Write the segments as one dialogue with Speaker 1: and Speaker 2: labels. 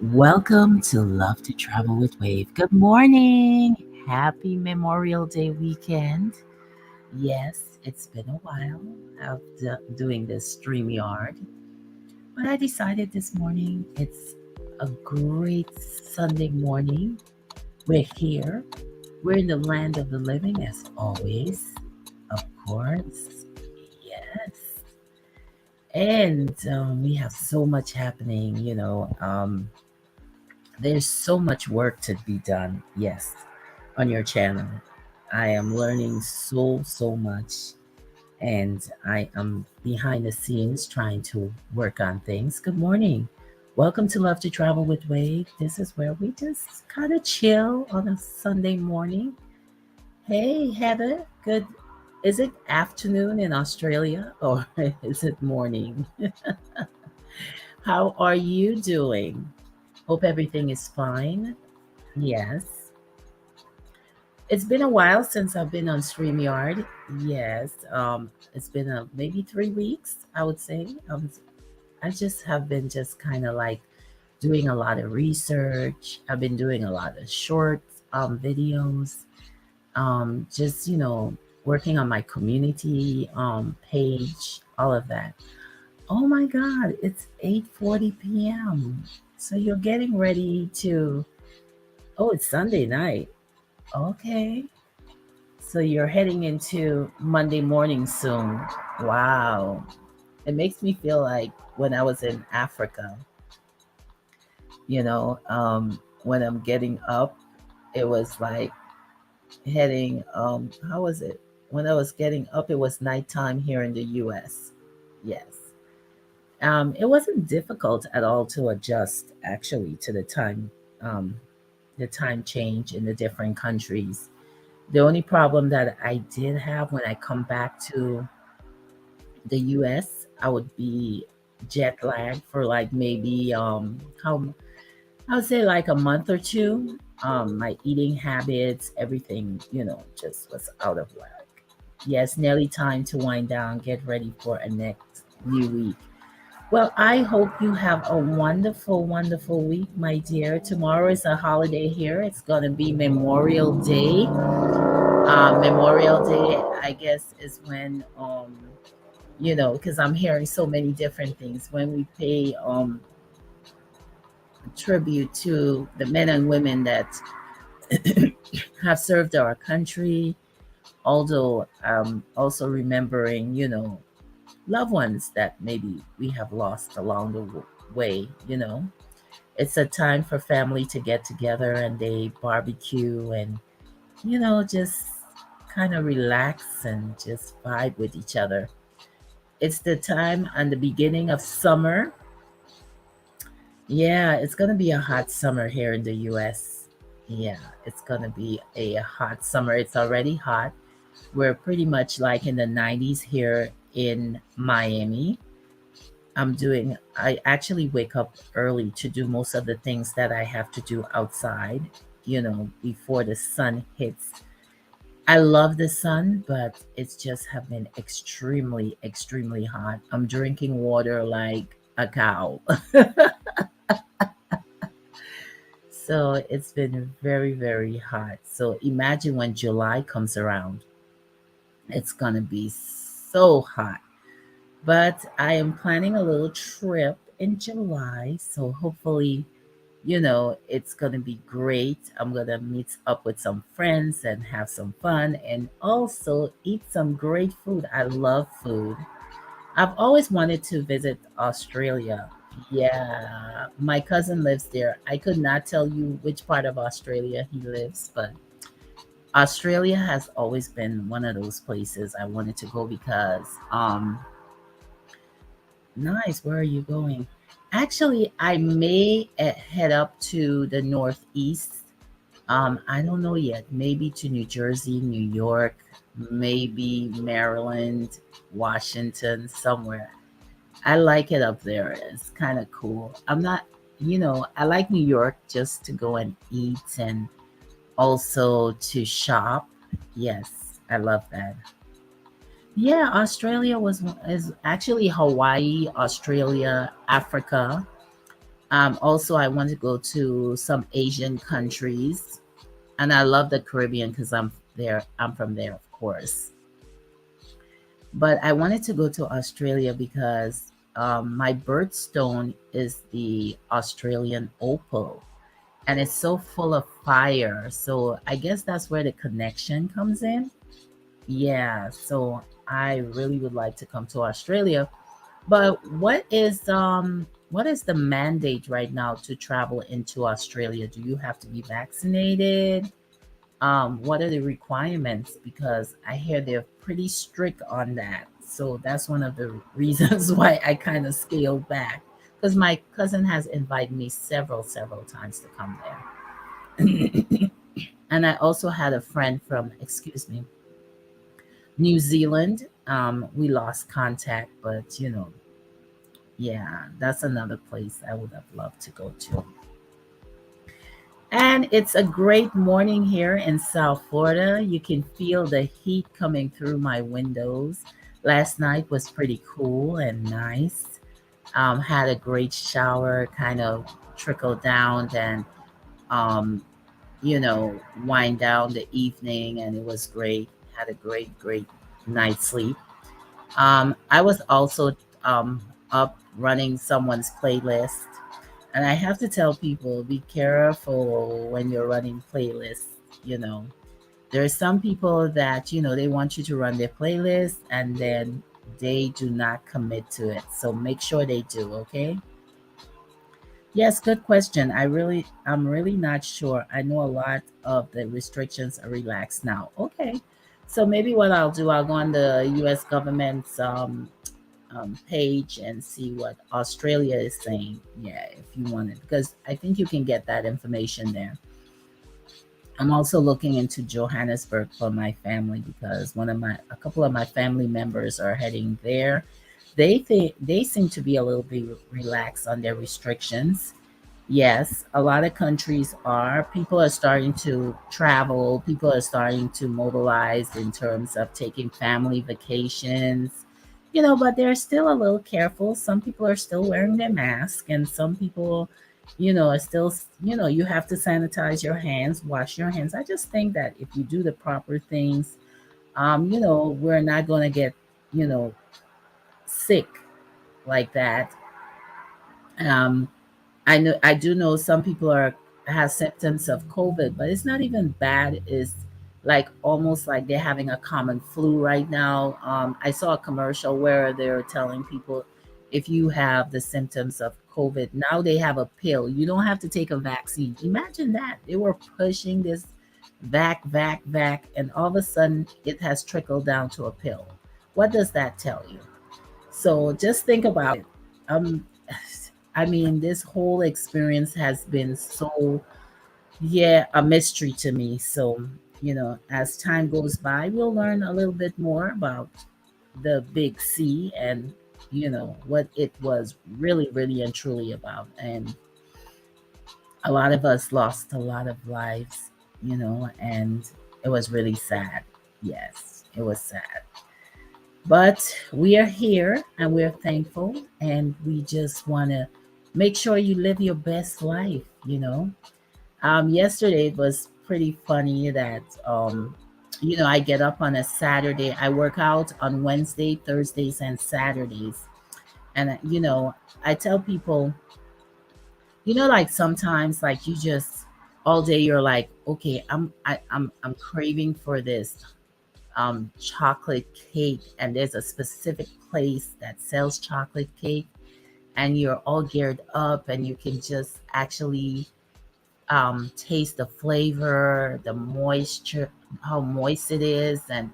Speaker 1: Welcome to Love to Travel with Wave. Good morning. Happy Memorial Day weekend. Yes, it's been a while of doing this StreamYard, but I decided this morning it's a great Sunday morning. We're here. We're in the land of the living as always, of course. Yes. And we have so much happening, there's so much work to be done, yes, on your channel. I am learning so much, and I am behind the scenes trying to work on things. Good morning. Welcome to Love to Travel with Wade. This is where we just kind of chill on a Sunday morning. Hey, Heather. Good. Is it afternoon in Australia or is it morning? How are you doing? Hope everything is fine. Yes. It's been a while since I've been on StreamYard. Yes. It's been maybe 3 weeks, I would say. I just have been just kind of like doing a lot of research. I've been doing a lot of short videos. Just working on my community page, all of that. Oh my God, it's 8:40 p.m. So you're getting ready to. Oh, it's Sunday night. Okay. So you're heading into Monday morning soon. Wow. It makes me feel like when I was in Africa, when I'm getting up, it was like how was it? When I was getting up, it was nighttime here in the US. Yes. It wasn't difficult at all to adjust actually to the time change in the different countries. The only problem that I did have when I come back to the US, I would be jet lagged for like maybe how I would say like a month or two. My eating habits, everything, just was out of whack. Yes, nearly time to wind down, get ready for a next new week. Well, I hope you have a wonderful, wonderful week, my dear. Tomorrow is a holiday here. It's going to be Memorial Day. Memorial Day, I guess, is when because I'm hearing so many different things when we pay tribute to the men and women that have served our country, although also remembering, loved ones that maybe we have lost along the way. It's a time for family to get together and they barbecue and, just kind of relax and just vibe with each other. It's the time and the beginning of summer. Yeah, it's going to be a hot summer here in the US. Yeah, it's going to be a hot summer. It's already hot. We're pretty much like in the 90s here in Miami. I actually wake up early to do most of the things that I have to do outside, before the sun hits. I love the sun, but it's just have been extremely, extremely hot. I'm drinking water like a cow. So it's been very, very hot. So imagine when July comes around, it's going to be so hot. But I am planning a little trip in July. So hopefully, it's going to be great. I'm going to meet up with some friends and have some fun and also eat some great food. I love food. I've always wanted to visit Australia. Yeah, my cousin lives there. I could not tell you which part of Australia he lives, but Australia has always been one of those places I wanted to go because nice, where are you going? Actually, I may head up to the northeast. I don't know yet. Maybe to New Jersey, New York, maybe Maryland, Washington, somewhere. I like it up there. It's kind of cool. I like New York just to go and eat and also to shop. Yes, I love that. Yeah, Australia is actually Hawaii, Australia, Africa. Also, I want to go to some Asian countries, and I love the Caribbean because I'm there. I'm from there, of course. But I wanted to go to Australia because my birthstone is the Australian opal, and it's so full of fire. So I guess that's where the connection comes in. Yeah, so I really would like to come to Australia. But what is the mandate right now to travel into Australia? Do you have to be vaccinated? What are the requirements? Because I hear they're pretty strict on that. So that's one of the reasons why I kind of scaled back. Because my cousin has invited me several times to come there. And I also had a friend from, excuse me, New Zealand. We lost contact, but yeah, that's another place I would have loved to go to. And it's a great morning here in South Florida. You can feel the heat coming through my windows. Last night was pretty cool and nice. Had a great shower, kind of trickled down and, um, wind down the evening, and it was great. Had a great night's sleep. I was also up running someone's playlist. And I have to tell people, be careful when you're running playlists. You know, there are some people that, they want you to run their playlist and then they do not commit to it. So make sure they do, okay? Yes, good question. I'm really not sure. I know a lot of the restrictions are relaxed now. Okay. So maybe what I'll do, I'll go on the US government's page and see what Australia is saying. Yeah, if you want it, because I think you can get that information there. I'm also looking into Johannesburg for my family because a couple of my family members are heading there. They seem to be a little bit relaxed on their restrictions. Yes, a lot of countries are. People are starting to travel. People are starting to mobilize in terms of taking family vacations, but they're still a little careful. Some people are still wearing their mask, and some people, are still, you have to sanitize your hands, wash your hands. I just think that if you do the proper things, we're not going to get, you know, sick like that. Um, I do know some people are have symptoms of COVID, but it's not even bad. It's like almost like they're having a common flu right now. I saw a commercial where they're telling people if you have the symptoms of COVID, now they have a pill. You don't have to take a vaccine. Imagine that. They were pushing this vac, and all of a sudden it has trickled down to a pill. What does that tell you? So just think about it. Um, I mean, this whole experience has been so, yeah, a mystery to me. So, as time goes by, we'll learn a little bit more about the big C and, what it was really and truly about. And a lot of us lost a lot of lives, and it was really sad. Yes, it was sad. But we are here and we're thankful, and we just want to make sure you live your best life. Yesterday it was pretty funny that, I get up on a Saturday. I work out on Wednesday, Thursdays, and Saturdays. And, I tell people, like sometimes, like you just all day you're like, okay, I'm craving for this chocolate cake, and there's a specific place that sells chocolate cake, and you're all geared up and you can just actually taste the flavor, the moisture, how moist it is, and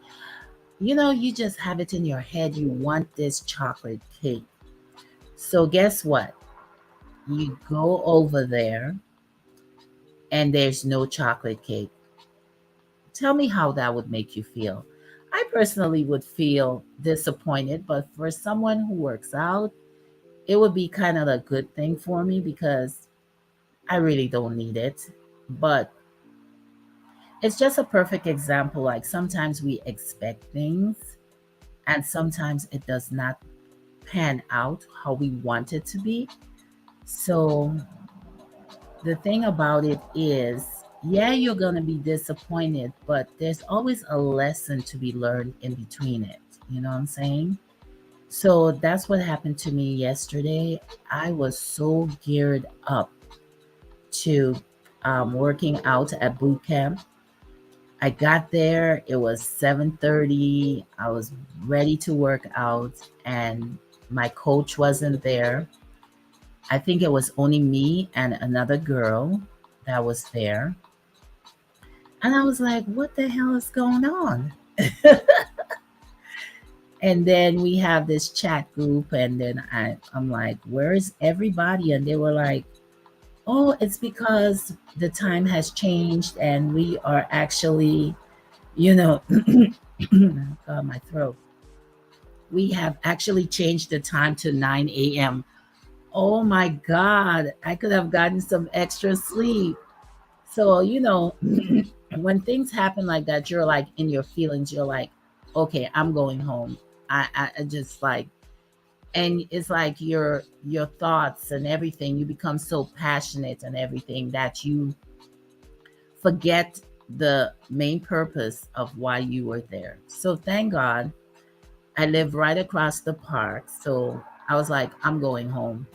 Speaker 1: you just have it in your head, you want this chocolate cake. So guess what, you go over there and there's no chocolate cake. Tell me how that would make you feel. I personally would feel disappointed, but for someone who works out, it would be kind of a good thing for me because I really don't need it. But it's just a perfect example. Like sometimes we expect things and sometimes it does not pan out how we want it to be. So the thing about it is, yeah, you're going to be disappointed, but there's always a lesson to be learned in between it. You know what I'm saying? So that's what happened to me yesterday. I was so geared up to working out at boot camp. I got there, it was 7:30. I was ready to work out, and my coach wasn't there. I think it was only me and another girl that was there. And I was like, what the hell is going on? And then we have this chat group, and then I'm like, where is everybody? And they were like, oh, it's because the time has changed and we are actually, you know, God, my throat. We have actually changed the time to 9 a.m. Oh my God, I could have gotten some extra sleep. So, when things happen like that, you're like in your feelings, you're like, okay, I'm going home. I just like, and it's like your thoughts and everything, you become so passionate and everything that you forget the main purpose of why you were there. So thank God I live right across the park. So I was like, I'm going home.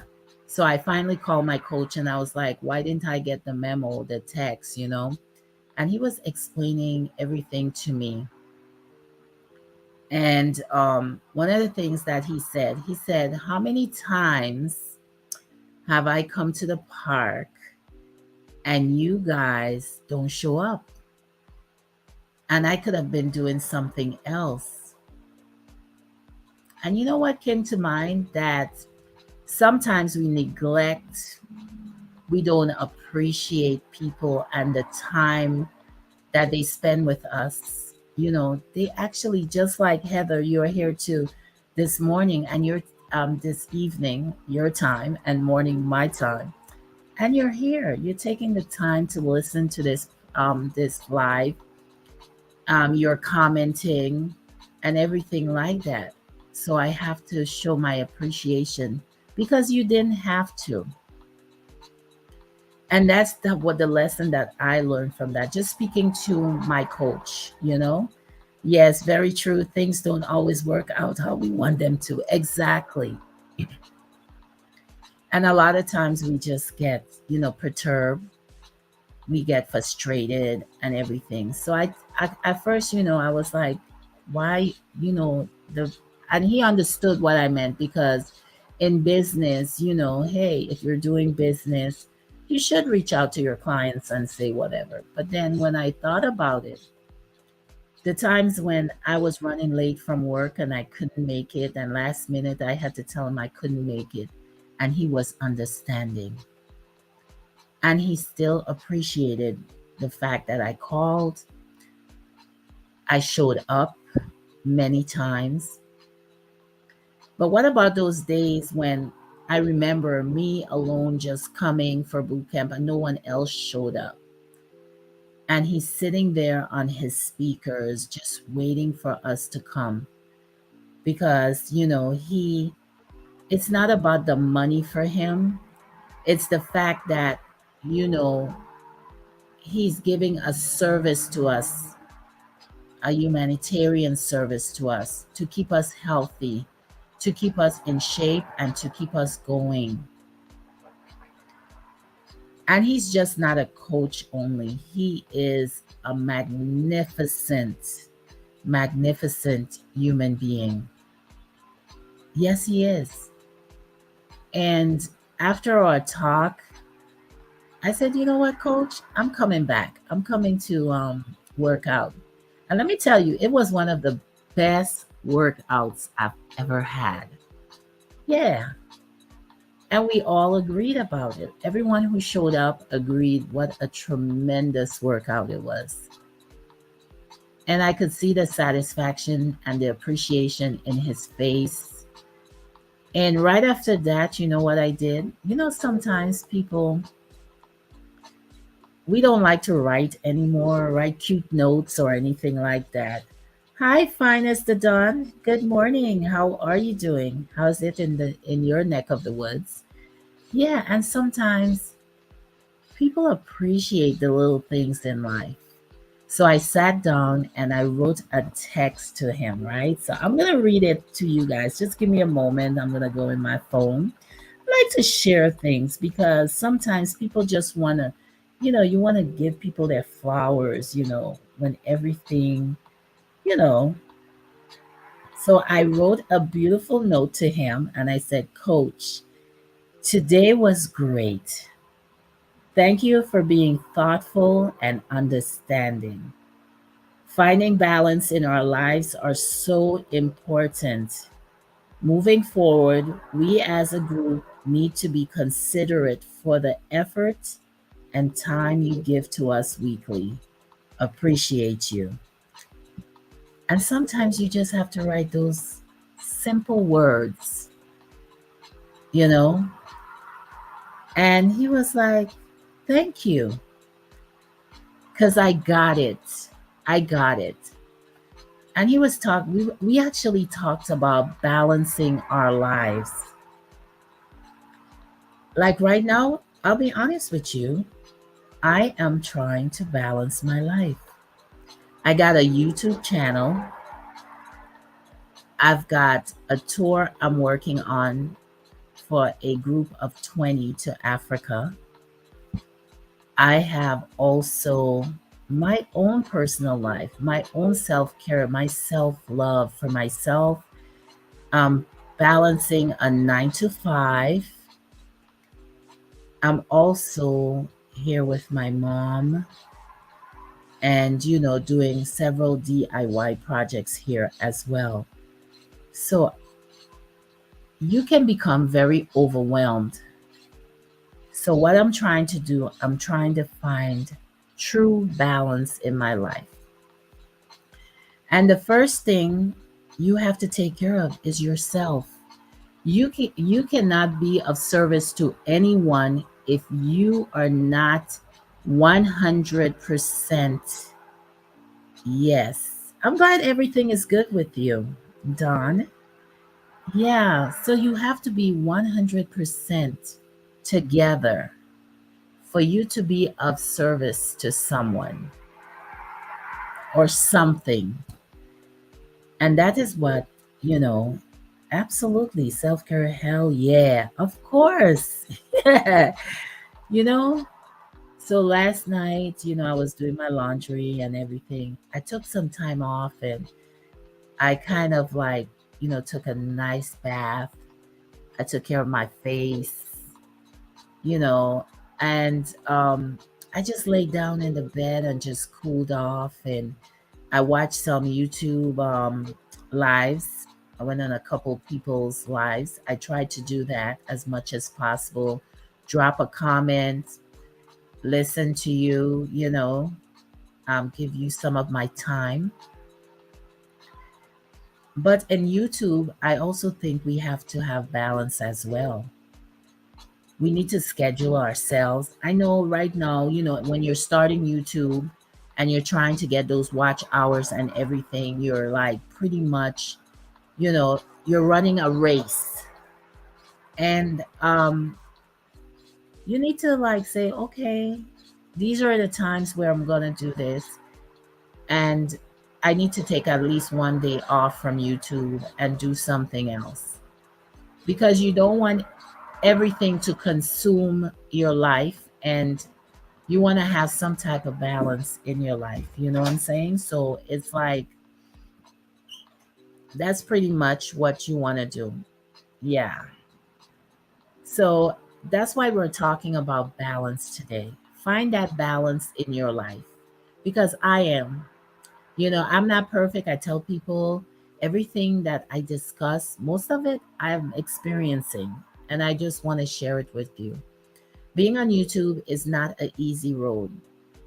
Speaker 1: So I finally called my coach and I was like, why didn't I get the memo, the text? And he was explaining everything to me. And one of the things that he said, how many times have I come to the park and you guys don't show up? And I could have been doing something else. And you know what came to mind? That sometimes we neglect, we don't appreciate people and the time that they spend with us. They actually, just like Heather, you're here too this morning, and you're this evening, your time, and morning, my time. And you're here. You're taking the time to listen to this live. You're commenting and everything like that. So I have to show my appreciation because you didn't have to. And that's what the lesson that I learned from that. Just speaking to my coach. Yes, very true. Things don't always work out how we want them to. Exactly. And a lot of times we just get perturbed, we get frustrated and everything. So I at first I was like, why, the and he understood what I meant, because in business, hey, if you're doing business, you should reach out to your clients and say whatever. But then when I thought about it, the times when I was running late from work and I couldn't make it, and last minute I had to tell him I couldn't make it, and he was understanding, and he still appreciated the fact that I called. I showed up many times. But what about those days when I remember me alone just coming for boot camp and no one else showed up? And he's sitting there on his speakers just waiting for us to come, because, it's not about the money for him. It's the fact that, you know, he's giving a service to us, a humanitarian service to us, to keep us healthy, to keep us in shape, and to keep us going. And he's just not a coach only, he is a magnificent, magnificent human being. Yes, he is. And after our talk, I said, you know what, coach? I'm coming back. I'm coming to work out. And let me tell you, it was one of the best workouts I've ever had. Yeah. And we all agreed about it. Everyone who showed up agreed what a tremendous workout it was. And I could see the satisfaction and the appreciation in his face. And right after that, you know what I did? Sometimes people, we don't like to write anymore, write cute notes or anything like that. Hi, finest the dawn. Good morning. How are you doing? How's it in your neck of the woods? Yeah, and sometimes people appreciate the little things in life. So I sat down and I wrote a text to him, right? So I'm going to read it to you guys. Just give me a moment. I'm going to go in my phone. I like to share things because sometimes people just want to, you want to give people their flowers, when everything, you know. So I wrote a beautiful note to him and I said, Coach, today was great. Thank you for being thoughtful and understanding. Finding balance in our lives are so important. Moving forward, we as a group need to be considerate for the effort and time you give to us weekly. Appreciate you. And sometimes you just have to write those simple words, you know? And he was like, Thank you, because I got it. I got it. And he was talking, we actually talked about balancing our lives. Like right now, I'll be honest with you, I am trying to balance my life. I got a YouTube channel. I've got a tour I'm working on for a group of 20 to Africa. I have also my own personal life, my own self care, my self love for myself. Balancing a 9 to 5. I'm also here with my mom and, doing several DIY projects here as well. So you can become very overwhelmed. So, what I'm trying to do, I'm trying to find true balance in my life. And the first thing you have to take care of is yourself. You cannot be of service to anyone if you are not 100%. Yes. I'm glad everything is good with you, Don. Yeah, so you have to be 100% together for you to be of service to someone or something. And that is what, you know, absolutely self care. Hell yeah, of course. Yeah, you know. So last night, I was doing my laundry and everything. I took some time off and I kind of like, took a nice bath. I took care of my face, you know, and I just laid down in the bed and just cooled off. And I watched some YouTube lives. I went on a couple people's lives. I tried to do that as much as possible. Drop a comment, listen to you, give you some of my time. But in YouTube, I also think we have to have balance as well. We need to schedule ourselves. I know right now, when you're starting YouTube and you're trying to get those watch hours and everything, you're like pretty much, you're running a race. And you need to like say, okay, these are the times where I'm going to do this. And I need to take at least one day off from YouTube and do something else because you don't want everything to consume your life, and you want to have some type of balance in your life. You know what I'm saying? So it's like that's pretty much what you want to do. Yeah. So that's why we're talking about balance today. Find that balance in your life because I am. I'm not perfect. I tell people everything that I discuss, most of it I'm experiencing, and I just want to share it with you. Being on YouTube is not an easy road,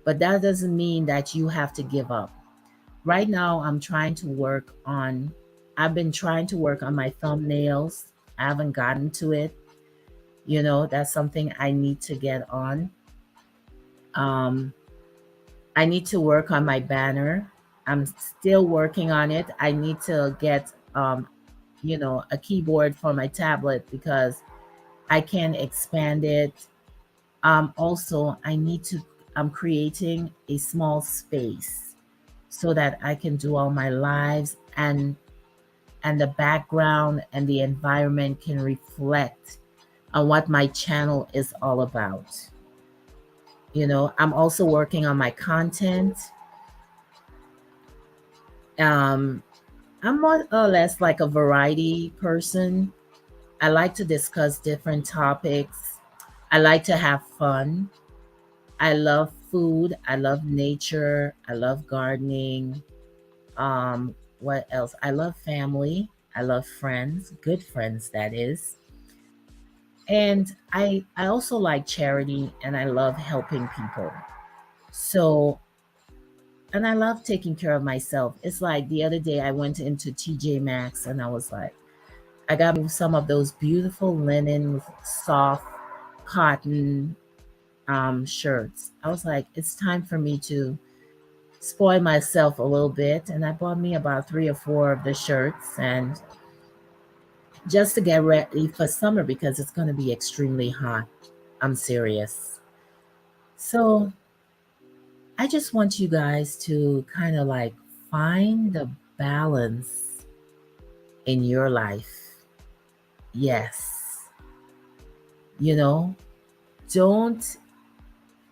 Speaker 1: but that doesn't mean that you have to give up. Right now, I've been trying to work on my thumbnails. I haven't gotten to it. That's something I need to get on. Um, I need to work on my banner. I'm still working on it. I need to get, a keyboard for my tablet because I can expand it. Also, I'm creating a small space so that I can do all my lives, and the background and the environment can reflect on what my channel is all about. I'm also working on my content. Um, I'm more or less like a variety person. I like to discuss different topics. I like to have fun. I love food. I love nature. I love gardening. What else? I love family. I love friends, good friends, that is. And I also like charity and I love helping people. So, and I love taking care of myself. It's like the other day I went into TJ Maxx and I was like, I got me some of those beautiful linen, soft cotton shirts. I was like, it's time for me to spoil myself a little bit. And I bought me about three or four of the shirts, and just to get ready for summer because it's going to be extremely hot. I'm serious. So I just want you guys to kind of like find the balance in your life. Yes. You know, don't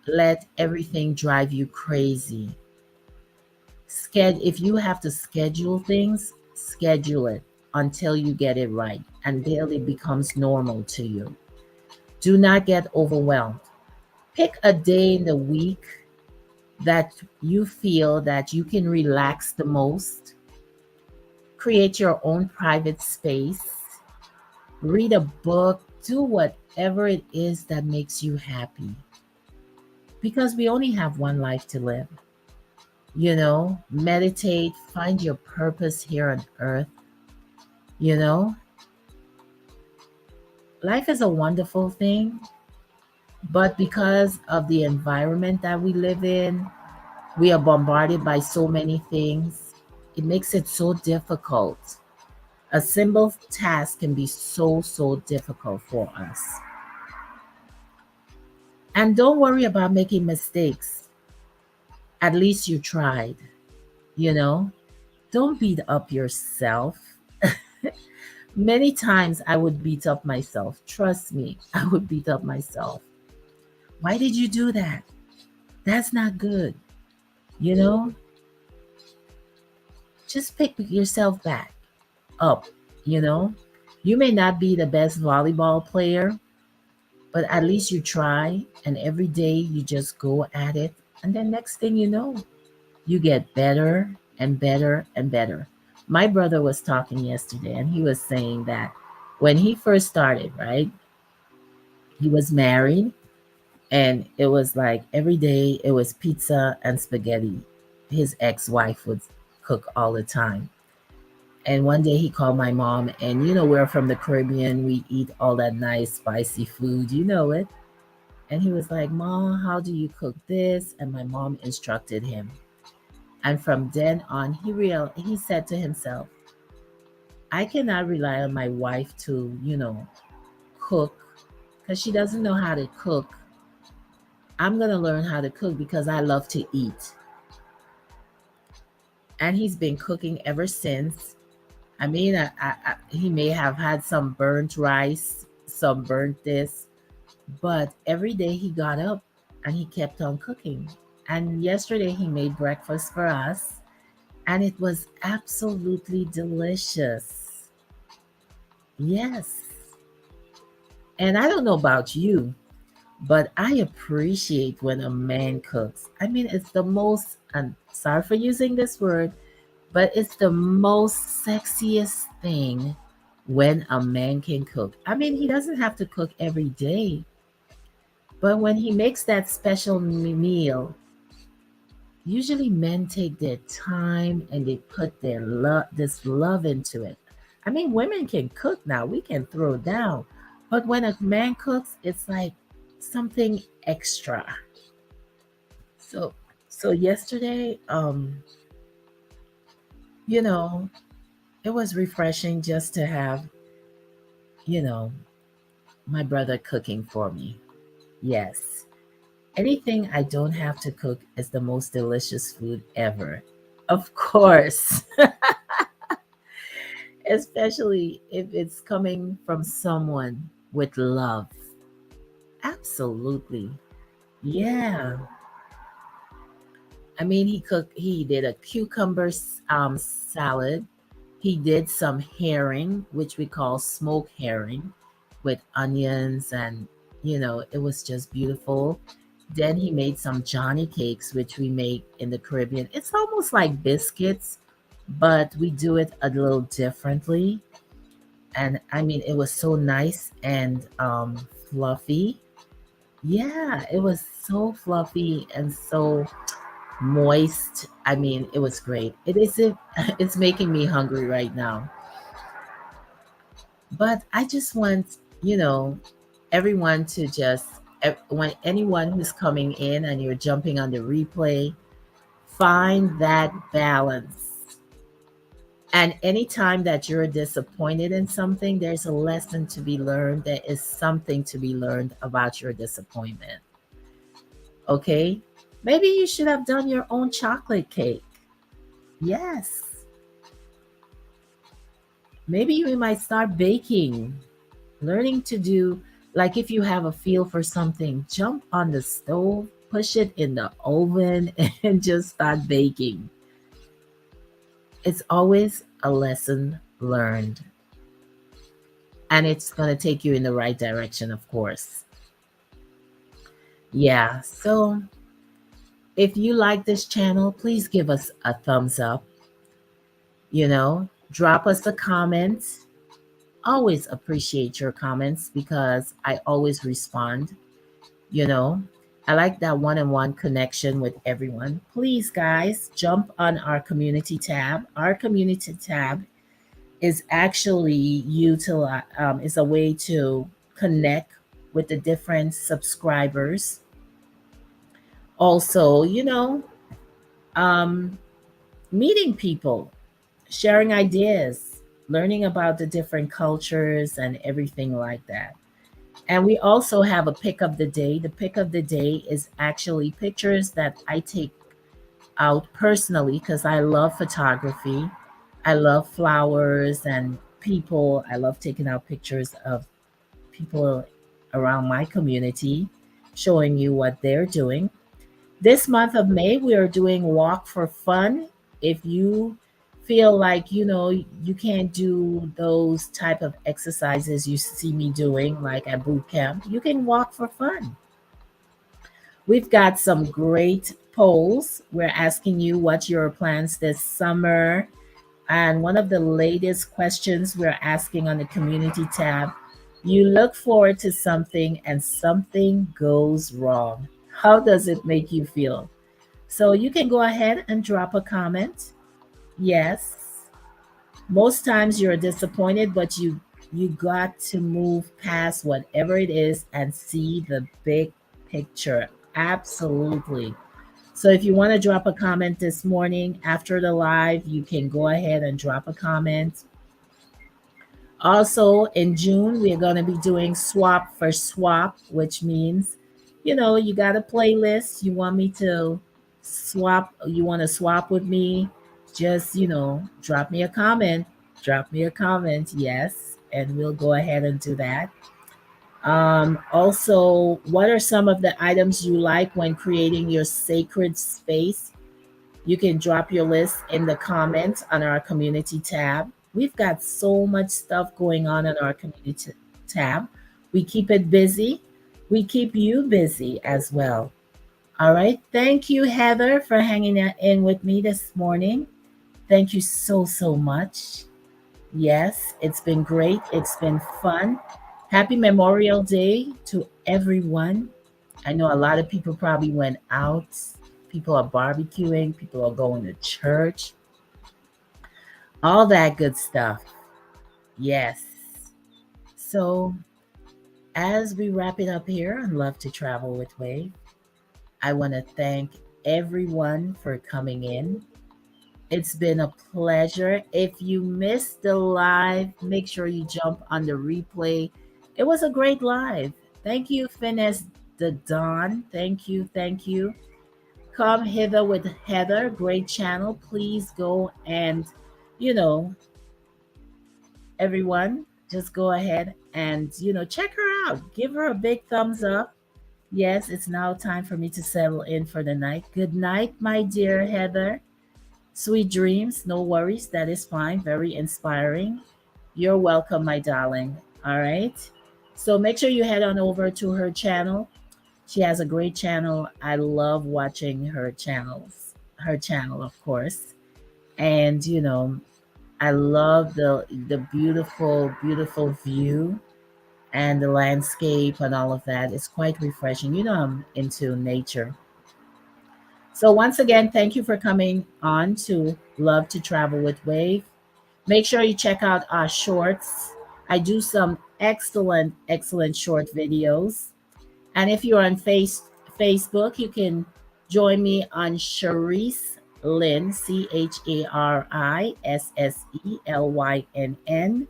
Speaker 1: let everything drive you crazy. If you have to schedule things, schedule it until you get it right, until it becomes normal to you. Do not get overwhelmed. Pick a day in the week that you feel that you can relax the most. Create your own private space. Read a book. Do whatever it is that makes you happy. Because we only have one life to live. Meditate, find your purpose here on earth. You know, life is a wonderful thing, but because of the environment that we live in, we are bombarded by so many things. It makes it so difficult. A simple task can be so, so difficult for us. And don't worry about making mistakes. At least you tried, you know? Don't beat up yourself. Many times I would beat up myself. Trust me, I would beat up myself. Why did you do that? That's not good. You know, just pick yourself back up. You know, you may not be the best volleyball player, but at least you try. And every day you just go at it. And then next thing you know, you get better and better and better. My brother was talking yesterday and he was saying that when he first started, right, he was married and it was like every day it was pizza and spaghetti. His ex-wife would cook all the time. And one day he called my mom, and we're from the Caribbean. We eat all that nice spicy food, you know it. And he was like, Mom, how do you cook this? And my mom instructed him. And from then on, he said to himself, I cannot rely on my wife to, cook because she doesn't know how to cook. I'm going to learn how to cook because I love to eat. And he's been cooking ever since. I mean, he may have had some burnt rice, some burnt this, but every day he got up and he kept on cooking. And yesterday he made breakfast for us, and it was absolutely delicious. Yes. And I don't know about you, but I appreciate when a man cooks. I mean, it's the most, I'm sorry for using this word, but it's the most sexiest thing when a man can cook. I mean, he doesn't have to cook every day, but when he makes that special meal, usually men take their time and they put this love into it. I mean, women can cook now, we can throw down, but when a man cooks, it's like something extra. So yesterday, you know, it was refreshing just to have, you know, My brother cooking for me. Yes. Anything I don't have to cook is the most delicious food ever. Of course, especially if it's coming from someone with love. Absolutely. Yeah. I mean, he did a cucumber salad. He did some herring, which we call smoked herring, with onions, and it was just beautiful. Then he made some Johnny cakes, which we make in the Caribbean. It's almost like biscuits, but we do it a little differently. And I mean, it was so nice and fluffy. Yeah, it was so fluffy and so moist. I mean, it was great. It is it it's making me hungry right now. But I just want, everyone to just when anyone who's coming in and you're jumping on the replay, find that balance. And anytime that you're disappointed in something, there's a lesson to be learned. There is something to be learned about your disappointment. Okay? Maybe you should have done your own chocolate cake. Yes. Maybe you might start baking, learning to do, like if you have a feel for something, jump on the stove, push it in the oven, and just start baking. It's always a lesson learned, and it's going to take you in the right direction, of course. Yeah, so if you like this channel, please give us a thumbs up, drop us a comment. Always appreciate your comments because I always respond. you know I like that one-on-one connection with everyone. Please, guys, jump on our community tab. Our community tab is actually is a way to connect with the different subscribers. Also, um, meeting people, sharing ideas, learning about the different cultures and everything like that. And we also have a pick of the day. The pick of the day is actually pictures that I take out personally because I love photography. I love flowers and people. I love taking out pictures of people around my community, showing you what they're doing. This month of May, we are doing Walk for Fun. If you feel like you can't do those type of exercises you see me doing like at boot camp, you can walk for fun. We've got some great polls. We're asking you what your plans this summer. And one of the latest questions we're asking on the community tab, you look forward to something and something goes wrong. How does it make you feel? So you can go ahead and drop a comment. Yes. Most times you're disappointed, but you got to move past whatever it is and see the big picture. Absolutely. So if you want to drop a comment this morning after the live, you can go ahead and drop a comment. Also, in June, we're going to be doing swap for swap, which means, you got a playlist. You want me to swap, you want to swap with me, just, drop me a comment. Drop me a comment, yes, and we'll go ahead and do that. Also, what are some of the items you like when creating your sacred space? You can drop your list in the comments on our community tab. We've got so much stuff going on our community tab. We keep it busy. We keep you busy as well. All right. Thank you, Heather, for hanging in with me this morning. Thank you so, so much. Yes, it's been great. It's been fun. Happy Memorial Day to everyone. I know a lot of people probably went out. People are barbecuing. People are going to church. All that good stuff. Yes. So, as we wrap it up here on Love to Travel with Wave, I want to thank everyone for coming in. It's been a pleasure. If you missed the live, make sure you jump on the replay. It was a great live. Thank you, Finesse the Don. Thank you, thank you. Come Hither with Heather, great channel. Please go and, you know, everyone, just go ahead and, check her out. Give her a big thumbs up. Yes, it's now time for me to settle in for the night. Good night, my dear Heather. Sweet dreams, no worries. That is fine. Very inspiring. You're welcome, my darling. All right. So make sure you head on over to her channel. She has a great channel. I love watching her channel, of course. And, I love the beautiful, beautiful view and the landscape and all of that. It's quite refreshing. I'm into nature. So once again, thank you for coming on to Love to Travel with Wave. Make sure you check out our shorts. I do some excellent, excellent short videos. And if you're on Facebook, you can join me on Charisse Lynn, CHARISSELYNN,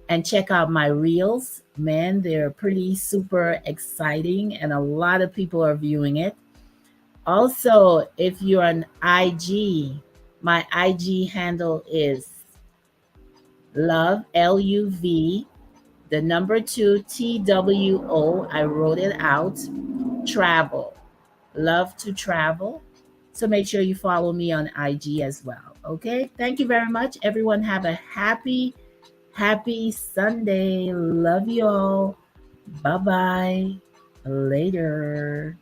Speaker 1: and check out my reels. Man, they're pretty super exciting, and a lot of people are viewing it. Also, if you're on IG, my IG handle is love, LUV, the number two TWO. I wrote it out. Travel. Love to travel. So make sure you follow me on IG as well. Okay. Thank you very much. Everyone have a happy, happy Sunday. Love you all. Bye bye. Later.